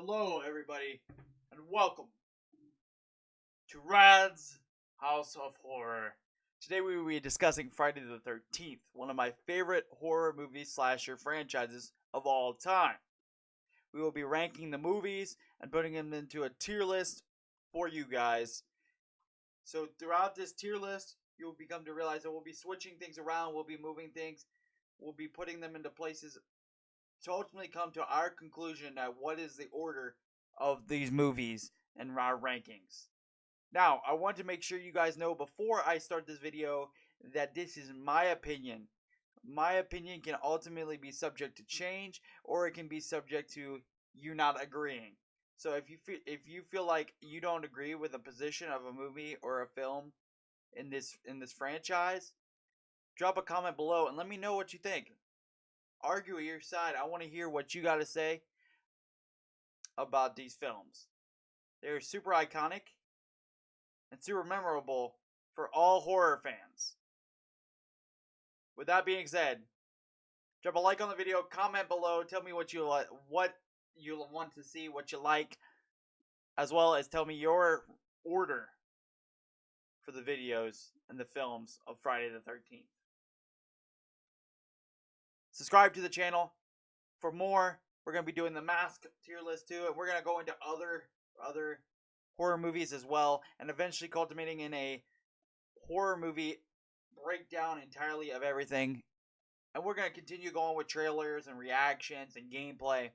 Hello, everybody, and welcome to Rad's House of Horror. Today we will be discussing Friday the 13th, one of my favorite horror movie slasher franchises of all time. We will be ranking the movies and putting them into a tier list for you guys. So throughout this tier list, you'll become to realize that we'll be switching things around, we'll be moving things, we'll be putting them into places to ultimately come to our conclusion at what is the order of these movies and our rankings. Now, I want to make sure you guys know before I start this video that this is my opinion. My opinion can ultimately be subject to change, or it can be subject to you not agreeing. So if you feel like you don't agree with a position of a movie or a film in this franchise, drop a comment below and let me know what you think. Argue your side. I want to hear what you got to say about these films. They're super iconic and super memorable for all horror fans. With that being said, drop a like on the video, comment below, tell me what you like, what you want to see, what you like, as well as tell me your order for the videos and the films of Friday the 13th. Subscribe to the channel for more. We're going to be doing the Mask tier list too, and we're going to go into other horror movies as well, and eventually culminating in a horror movie breakdown entirely of everything. And we're going to continue going with trailers and reactions and gameplay.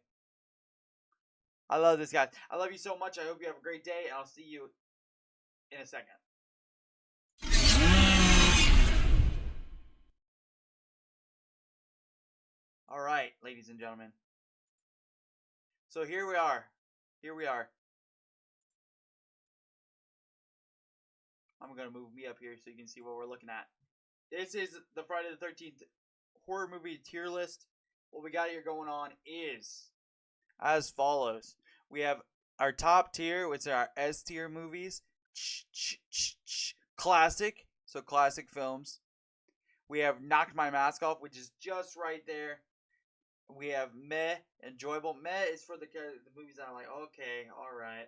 I love this, guys. I love you so much. I hope you have a great day, and I'll see you in a second. All right, ladies and gentlemen. So here we are. I'm going to move me up here so you can see what we're looking at. This is the Friday the 13th horror movie tier list. What we got here going on is as follows. We have our top tier, which are our S tier movies. Classic. So classic films. We have Knocked My Mask Off, which is just right there. We have meh, enjoyable. Meh is for the movies that I'm like, okay, all right,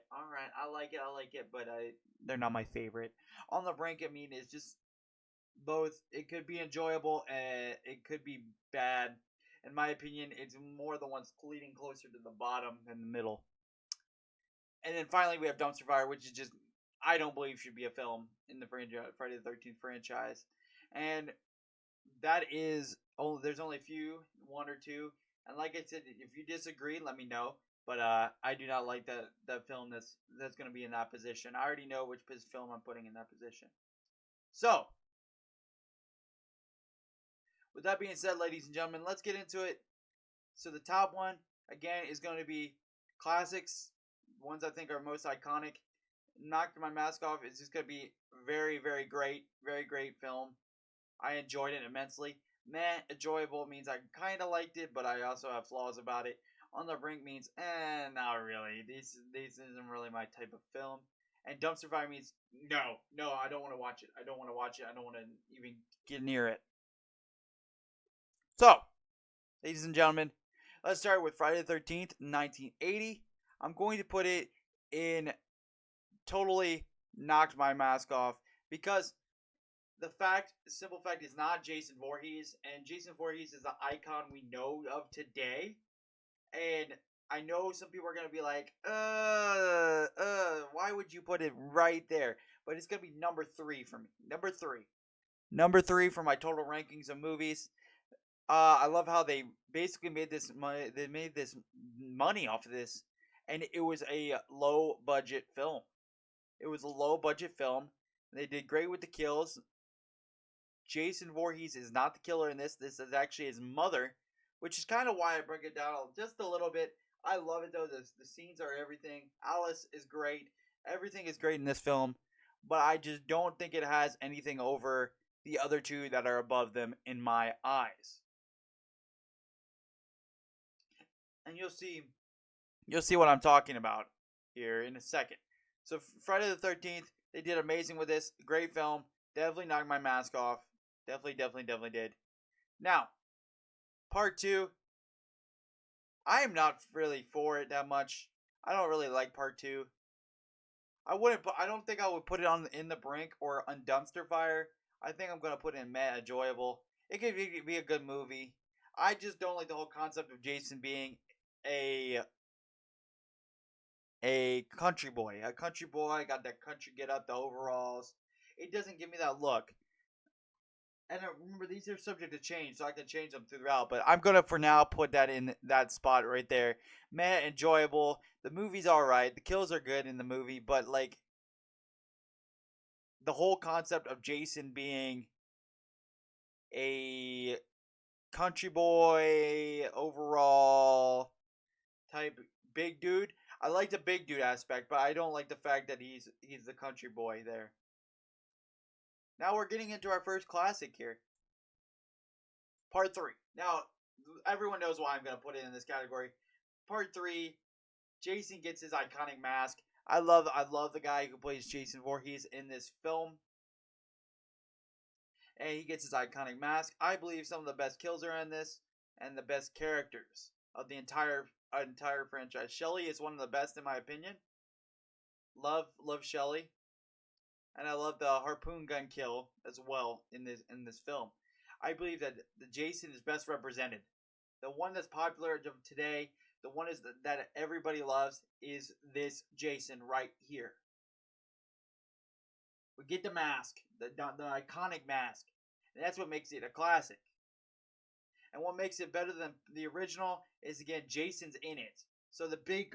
I like it, but they're not my favorite. On the brink, I mean, it's just both. It could be enjoyable and it could be bad. In my opinion, it's more the ones leading closer to the bottom than the middle. And then finally, we have Dumpster Fire, which is just, I don't believe should be a film in the Friday the 13th franchise. And that is, there's only a few, one or two. And like I said, if you disagree, let me know. But I do not like that film that's going to be in that position. I already know which film I'm putting in that position. So, with that being said, ladies and gentlemen, let's get into it. So the top one, again, is going to be classics. Ones I think are most iconic. Knocked My Mask Off is just going to be very, very great. Very great film. I enjoyed it immensely. Meh, enjoyable means I kind of liked it, but I also have flaws about it. On the Brink means, not really. This isn't really my type of film. And Dumpster Fire means, no, I don't want to watch it. I don't want to even get near it. So, ladies and gentlemen, let's start with Friday the 13th, 1980. I'm going to put it in totally Knocked My Mask Off because the simple fact is not Jason Voorhees, and Jason Voorhees is the icon we know of today. And I know some people are going to be like, why would you put it right there? But it's going to be number 3 for me. Number 3 for my total rankings of movies. I love how they basically made this money. They made this money off of this, and it was a low budget film. They did great with the kills. Jason Voorhees is not the killer in this. This is actually his mother, which is kind of why I break it down just a little bit. I love it though. The scenes are everything. Alice is great. Everything is great in this film, but I just don't think it has anything over the other two that are above them in my eyes. And you'll see what I'm talking about here in a second. So Friday the 13th, they did amazing with this. Great film. Definitely Knocked My Mask Off. Definitely did. Now, part 2. I am not really for it that much. I don't really like part two. I wouldn't. I don't think I would put it on In the Brink or on Dumpster Fire. I think I'm gonna put it in meh enjoyable. It could be a good movie. I just don't like the whole concept of Jason being a a country boy. A country boy got that country get up, the overalls. It doesn't give me that look. And remember, these are subject to change, so I can change them throughout. But I'm gonna for now put that in that spot right there. Man, enjoyable. The movie's all right. The kills are good in the movie, but like the whole concept of Jason being a country boy overall type big dude. I like the big dude aspect, but I don't like the fact that he's the country boy there. Now we're getting into our first classic here. Part 3. Now, everyone knows why I'm going to put it in this category. Part 3, Jason gets his iconic mask. I love the guy who plays Jason Voorhees in this film. And he gets his iconic mask. I believe some of the best kills are in this and the best characters of the entire franchise. Shelly is one of the best in my opinion. Love Shelly. And I love the harpoon gun kill as well in this film. I believe that the Jason is best represented. The one that's popular today, the one that everybody loves, is this Jason right here. We get the mask, the iconic mask, and that's what makes it a classic. And what makes it better than the original is, again, Jason's in it. So the big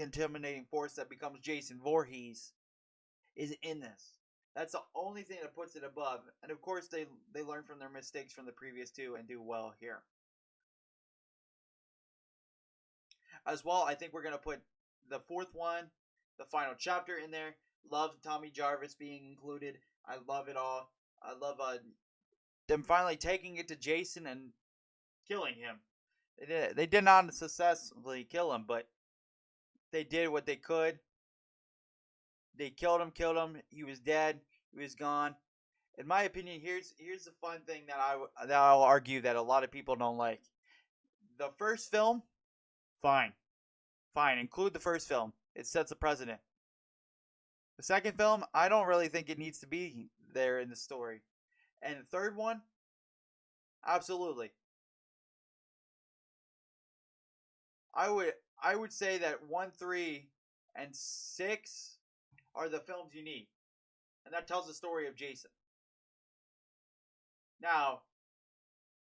intimidating force that becomes Jason Voorhees is in this. That's the only thing that puts it above. And of course, they learn from their mistakes from the previous two and do well here. As well, I think we're going to put the fourth one, the final chapter, in there. Love Tommy Jarvis being included. I love it all. I love them finally taking it to Jason and killing him. They did not successfully kill him, but they did what they could. They killed him. He was dead. He was gone. In my opinion, here's the fun thing that I'll argue that a lot of people don't like. The first film, fine, include the first film. It sets a precedent. The second film, I don't really think it needs to be there in the story. And the third one, absolutely. I would say that 1, 3, and 6 are the films you need. And that tells the story of Jason. Now,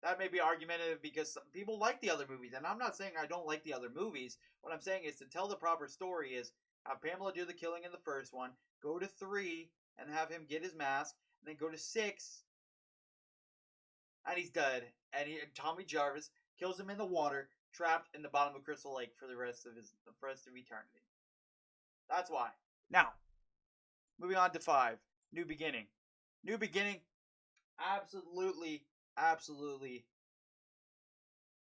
that may be argumentative because some people like the other movies, and I'm not saying I don't like the other movies. What I'm saying is to tell the proper story is have Pamela do the killing in the first one, go to 3 and have him get his mask, and then go to 6 and he's dead. And Tommy Jarvis kills him in the water, trapped in the bottom of Crystal Lake for the rest of eternity. That's why. Now, moving on to 5, New Beginning. New Beginning, absolutely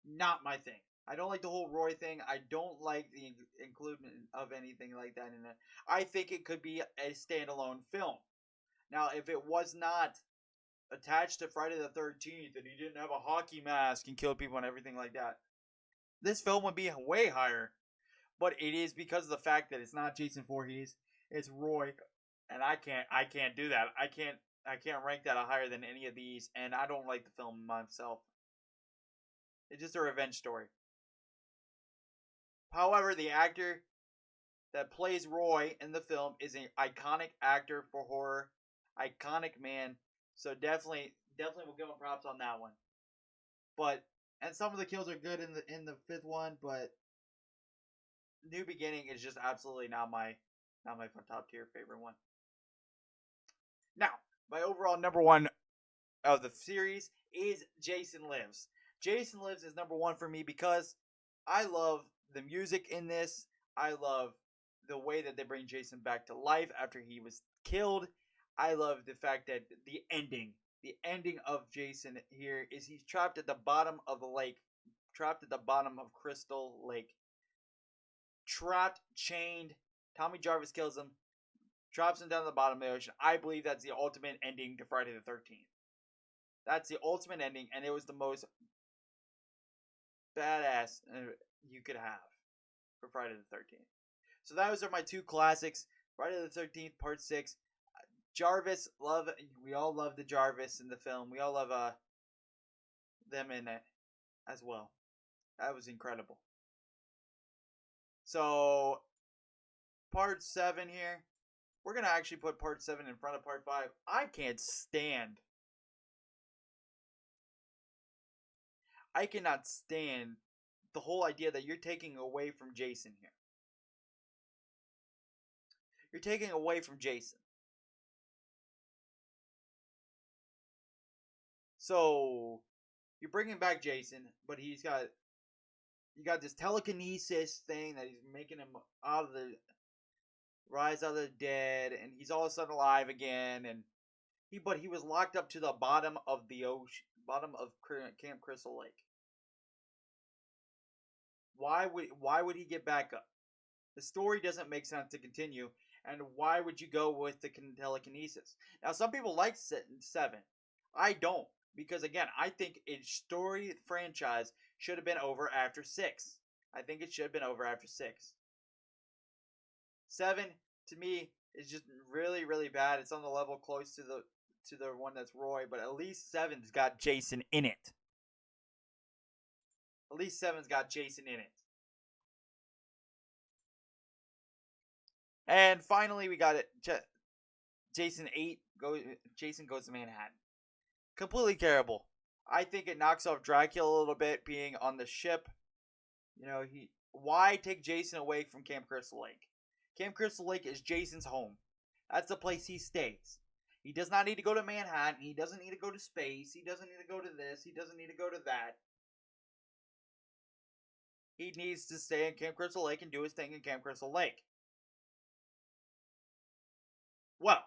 not my thing. I don't like the whole Roy thing. I don't like the inclusion of anything like that in it. I think it could be a standalone film. Now, if it was not attached to Friday the 13th and he didn't have a hockey mask and killed people and everything like that, this film would be way higher. But it is because of the fact that it's not Jason Voorhees, it's Roy, and I can't do that. I can't rank that higher than any of these, and I don't like the film myself. It's just a revenge story. However, the actor that plays Roy in the film is an iconic actor for horror, iconic man. So definitely we'll give him props on that one. But and some of the kills are good in the 5th one, but New Beginning is just absolutely not my top tier favorite one. Now, my overall number 1 of the series is Jason Lives. Jason Lives is number 1 for me because I love the music in this. I love the way that they bring Jason back to life after he was killed. I love the fact that the ending of Jason here is he's trapped at the bottom of the lake, trapped at the bottom of Crystal Lake. Trapped, chained. Tommy Jarvis kills him, drops him down to the bottom of the ocean. I believe that's the ultimate ending to Friday the 13th. That's the ultimate ending, and it was the most badass you could have. for Friday the 13th. So those are my two classics. Friday the 13th, Part 6. Jarvis, we all love the Jarvis in the film. We all love them in it as well. That was incredible. So, Part 7 here. We're going to actually put Part 7 in front of Part 5. I cannot stand the whole idea that you're taking away from Jason here. You're taking away from Jason. So, you're bringing back Jason, but you got this telekinesis thing that he's making him rise out of the dead, and he's all of a sudden alive again, and he was locked up to the bottom of the ocean, bottom of Camp Crystal Lake. Why would he get back up? The story doesn't make sense to continue, and why would you go with the telekinesis? Now, some people like 7. I don't, because again, I think a story franchise should have been over after 6. I think it should have been over after 6. 7 to me is just really, really bad. It's on the level close to the one that's Roy, but at least 7's got Jason in it. At least 7's got Jason in it. And finally, we got it. Jason 8 Jason Goes to Manhattan. Completely terrible. I think it knocks off Dracula a little bit being on the ship. Why take Jason away from Camp Crystal Lake? Camp Crystal Lake is Jason's home. That's the place he stays. He does not need to go to Manhattan. He doesn't need to go to space. He doesn't need to go to this. He doesn't need to go to that. He needs to stay in Camp Crystal Lake and do his thing in Camp Crystal Lake. Well,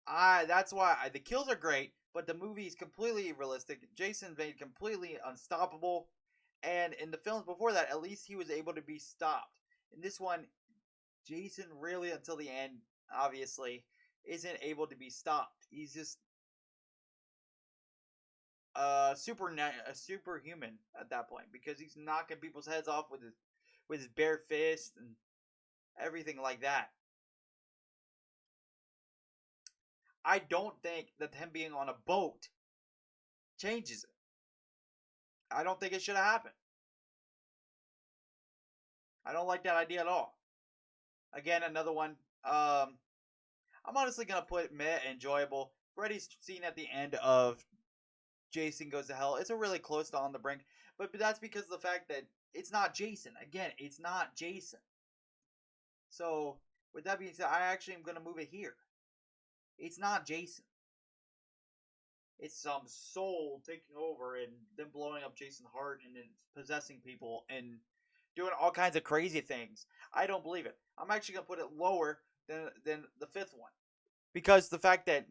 that's why the kills are great, but the movie is completely realistic. Jason made completely unstoppable, and in the films before that, at least he was able to be stopped. In this one, Jason really, until the end, obviously, isn't able to be stopped. He's just superhuman at that point, because he's knocking people's heads off with his bare fist and everything like that. I don't think that him being on a boat changes it. I don't think it should have happened. I don't like that idea at all. Again, another one. I'm honestly gonna put meh enjoyable. Freddy's scene at the end of Jason Goes to Hell. It's a really close to On the Brink, but that's because of the fact that it's not Jason. Again, it's not Jason. So, with that being said, I actually am gonna move it here. It's not Jason. It's some soul taking over and then blowing up Jason's heart and then possessing people and doing all kinds of crazy things. I don't believe it. I'm actually going to put it lower than the 5th one. Because the fact that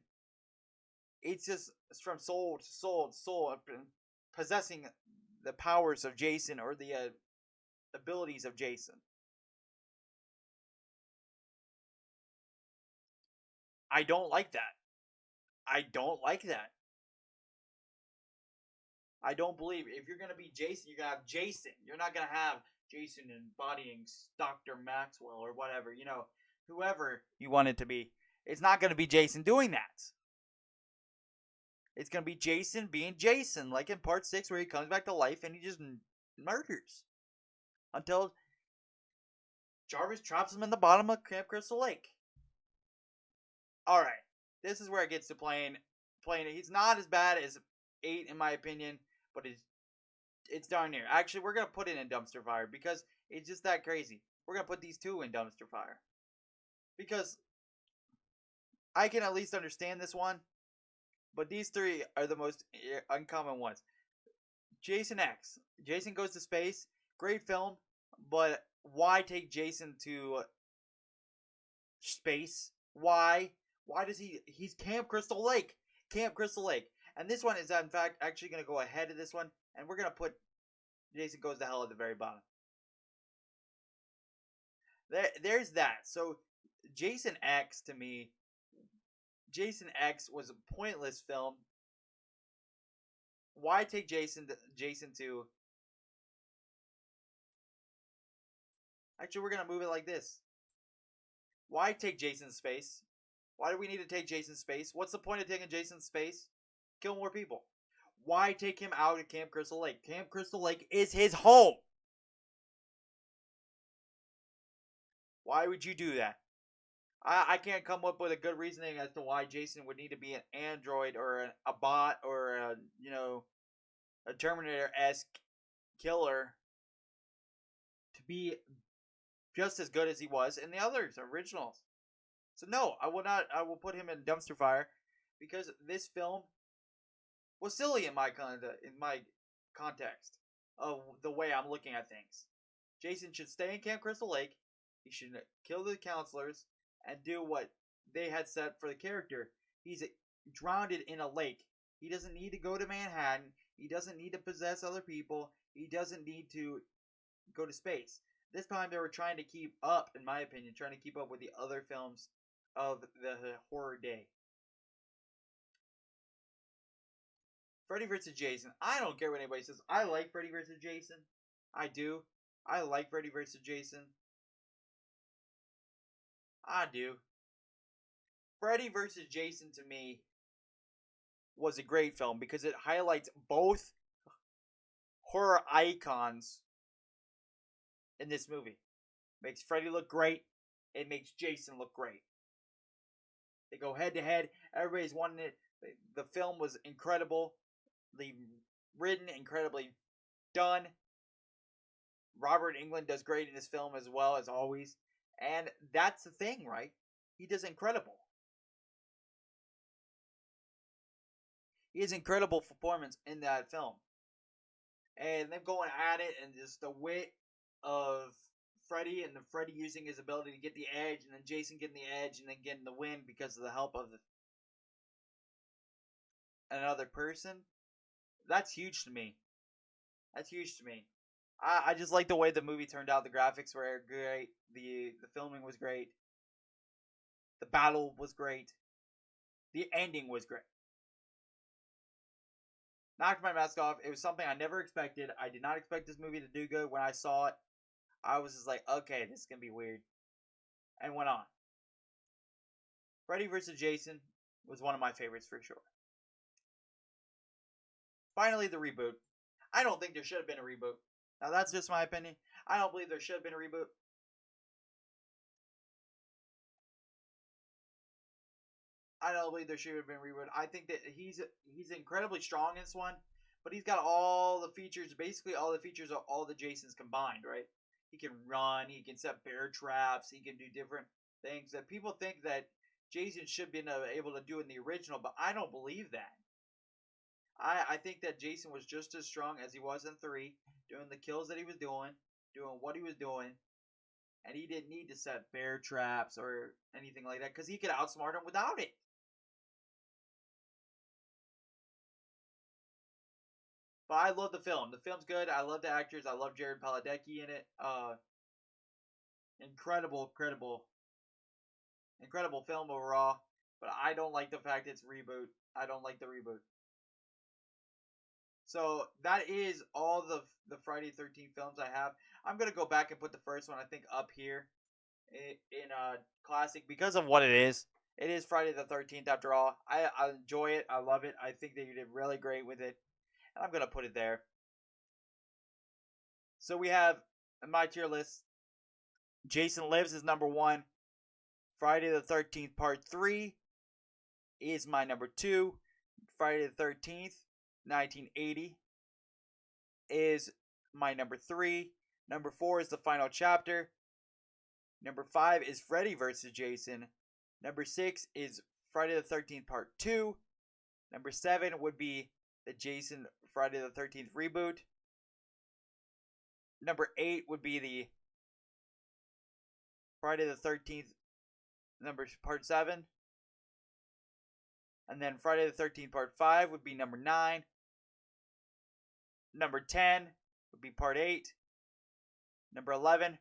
it's from soul to soul to soul, possessing the powers of Jason or the abilities of Jason. I don't like that. I don't like that. I don't believe if you're going to be Jason, you're going to have Jason. You're not going to have Jason embodying Dr. Maxwell or whatever, whoever you want it to be. It's not going to be Jason doing that. It's going to be Jason being Jason, like in Part 6 where he comes back to life and he just murders. Until Jarvis traps him in the bottom of Camp Crystal Lake. Alright, this is where it gets to playing it. He's not as bad as 8 in my opinion, but it's darn near. Actually, we're going to put it in Dumpster Fire because it's just that crazy. We're going to put these 2 in Dumpster Fire. Because I can at least understand this one, but these 3 are the most uncommon ones. Jason X. Jason Goes to Space. Great film, but why take Jason to space? Why? Why does he's Camp Crystal Lake. Camp Crystal Lake. And this one is, in fact, actually going to go ahead of this one. And we're going to put Jason Goes to Hell at the very bottom. There's that. So, Jason X, to me, Jason X was a pointless film. Why take Jason to Actually, we're gonna move it like this. Why take Jason's space? Why do we need to take Jason's space? What's the point of taking Jason's space? Kill more people. Why take him out of Camp Crystal Lake? Camp Crystal Lake is his home. Why would you do that? I can't come up with a good reasoning as to why Jason would need to be an android or a bot or a Terminator-esque killer to be just as good as he was in the others originals. So no, I will not. I will put him in dumpster fire because this film was silly in my context of the way I'm looking at things. Jason should stay in Camp Crystal Lake. He should kill the counselors and do what they had set for the character. He's drowned in a lake. He doesn't need to go to Manhattan. He doesn't need to possess other people. He doesn't need to go to space. This time they were trying to keep up, in my opinion, trying to keep up with the other films of the horror day. Freddy vs. Jason. I don't care what anybody says. I like Freddy vs. Jason. I do. I like Freddy vs. Jason. I do. Freddy vs. Jason to me was a great film because it highlights both horror icons in this movie. Makes Freddy look great. It makes Jason look great. They go head to head. Everybody's wanting it. The film was incredibly written, incredibly done. Robert Englund does great in this film as well as always. And that's the thing, right? He does incredible. He has incredible performance in that film. And them going at it and just the wit of Freddy and the Freddy using his ability to get the edge and then Jason getting the edge and then getting the win because of the help of another person. That's huge to me. That's huge to me. I just like the way the movie turned out. The graphics were great. The filming was great. The battle was great. The ending was great. Knocked my mask off. It was something I never expected. I did not expect this movie to do good. When I saw it, I was just like, okay, this is going to be weird. And went on. Freddy vs. Jason was one of my favorites for sure. Finally, the reboot. I don't think there should have been a reboot. Now, that's just my opinion. I don't believe there should have been a reboot. I don't believe there should have been a reboot. I think that he's incredibly strong in this one, but he's got all the features, basically all the features of all the Jasons combined, right? He can run, he can set bear traps, he can do different things that people think that Jason should be able to do in the original, but I don't believe that. I think that Jason was just as strong as he was in 3, doing the kills that he was doing what he was doing, and he didn't need to set bear traps or anything like that because he could outsmart him without it. But I love the film. The film's good. I love the actors. I love Jared Padalecki in it. Incredible film overall. But I don't like the fact it's reboot. I don't like the reboot. So that is all the Friday the 13th films I have. I'm going to go back and put the first one, I think, up here in classic because of what it is. It is Friday the 13th after all. I enjoy it. I love it. I think that you did really great with it. And I'm going to put it there. So we have in my tier list, Jason Lives is number 1. Friday the 13th Part 3 is my number 2. Friday the 13th, 1980 is my number 3. Number 4 is The Final Chapter. Number 5 is Freddy vs. Jason. Number 6 is Friday the 13th Part 2. Number 7 would be the Jason Friday the 13th reboot. Number 8 would be the Friday the 13th Part 7. And then Friday the 13th Part 5 would be number 9. Number 10 would be Part 8. Number 11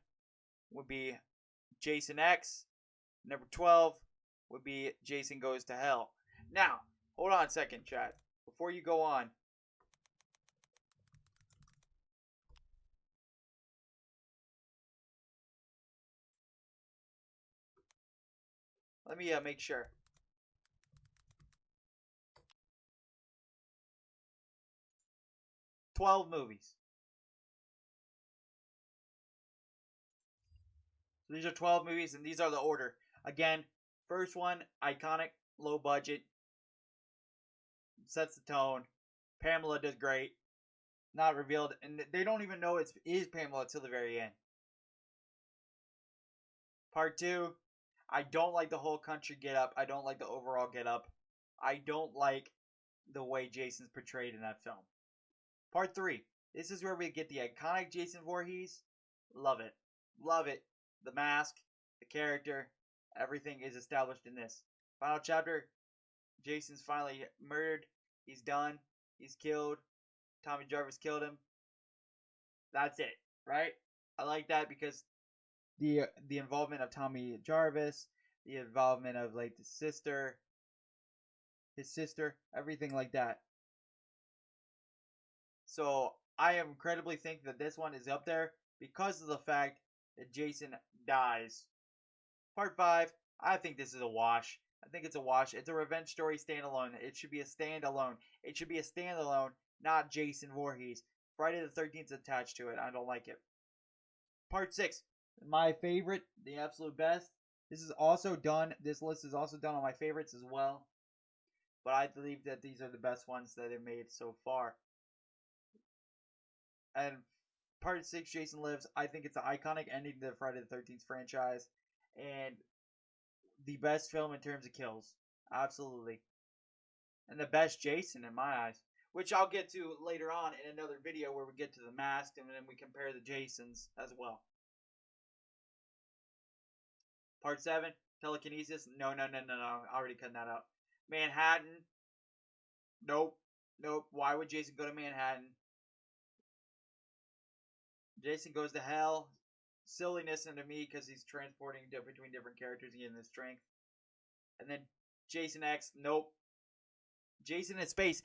would be Jason X. Number 12 would be Jason Goes to Hell. Now, hold on a second, chat. Before you go on, Let me make sure. $12 movies. So these are 12 movies, and these are the order. Again, first one, iconic, low budget, sets the tone. Pamela does great. Not revealed, and they don't even know it is Pamela till the very end. Part 2, I don't like the whole country get up. I don't like the overall get up. I don't like the way Jason's portrayed in that film. Part 3, this is where we get the iconic Jason Voorhees. Love it. Love it. The mask, the character, everything is established in this. Final chapter, Jason's finally murdered. He's done. He's killed. Tommy Jarvis killed him. That's it, right? I like that because the involvement of Tommy Jarvis, the involvement of like his sister, everything like that. So I am incredibly think that this one is up there because of the fact that Jason dies. Part 5, I think this is a wash. I think it's a wash. It's a revenge story standalone. It should be a standalone. It should be a standalone, not Jason Voorhees. Friday the 13th is attached to it. I don't like it. Part 6, my favorite, the absolute best. This is also done. This list is also done on my favorites as well. But I believe that these are the best ones that they've made so far. And Part 6, Jason Lives, I think it's an iconic ending to the Friday the 13th franchise. And the best film in terms of kills. Absolutely. And the best Jason in my eyes. Which I'll get to later on in another video where we get to the mask and then we compare the Jasons as well. Part 7, telekinesis. No. I already cut that out. Manhattan. Nope. Why would Jason go to Manhattan? Jason Goes to Hell. Silliness into me because he's transporting between different characters and getting the strength. And then Jason X. Nope. Jason in space.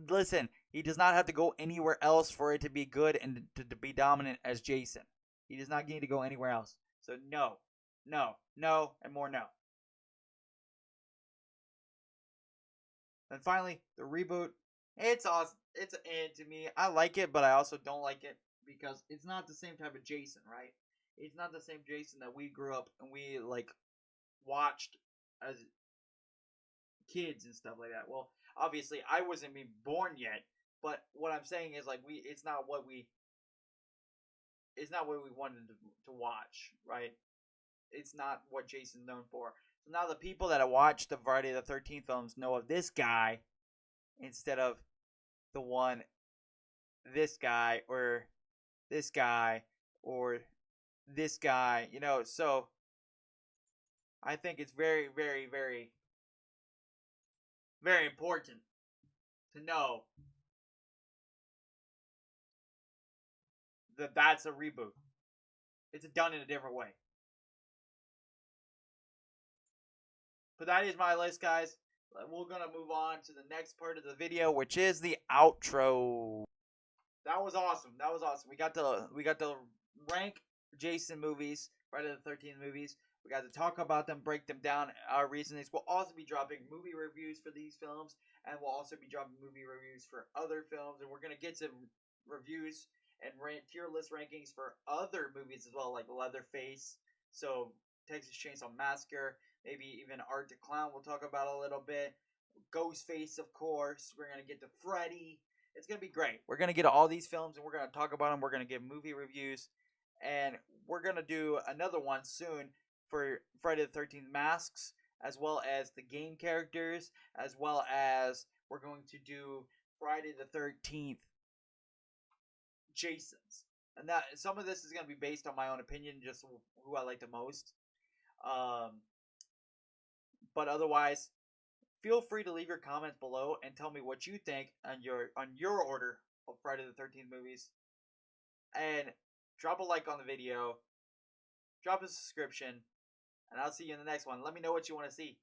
Listen, he does not have to go anywhere else for it to be good and to be dominant as Jason. He does not need to go anywhere else. So no, and more no. And finally, the reboot. It's awesome. It's to me. I like it, but I also don't like it because it's not the same type of Jason, right? It's not the same Jason that we grew up and we like watched as kids and stuff like that. Well, obviously, I wasn't even born yet, but what I'm saying is like it's not what we wanted to watch, right? It's not what Jason's known for. So now the people that have watched the Friday the 13th films know of this guy instead of the one, this guy or this guy or this guy, so I think it's very, very, very, very important to know that that's a reboot. It's done in a different way. But that is my list, guys. We're going to move on to the next part of the video, which is the outro. That was awesome. We got to rank Jason movies, Friday the 13th movies. We got to talk about them, break them down, our reasonings. We'll also be dropping movie reviews for these films, and we'll also be dropping movie reviews for other films. And we're going to get to reviews and tier list rankings for other movies as well, like Leatherface, so Texas Chainsaw Massacre, maybe even Art the Clown we'll talk about a little bit. Ghostface, of course. We're going to get to Freddy. It's going to be great. We're going to get to all these films, and we're going to talk about them. We're going to give movie reviews, and we're going to do another one soon for Friday the 13th masks, as well as the game characters, as well as we're going to do Friday the 13th Jasons. And that some of this is going to be based on my own opinion, just who I like the most. But otherwise, feel free to leave your comments below and tell me what you think on your order of Friday the 13th movies. And drop a like on the video, drop a subscription, and I'll see you in the next one. Let me know what you want to see.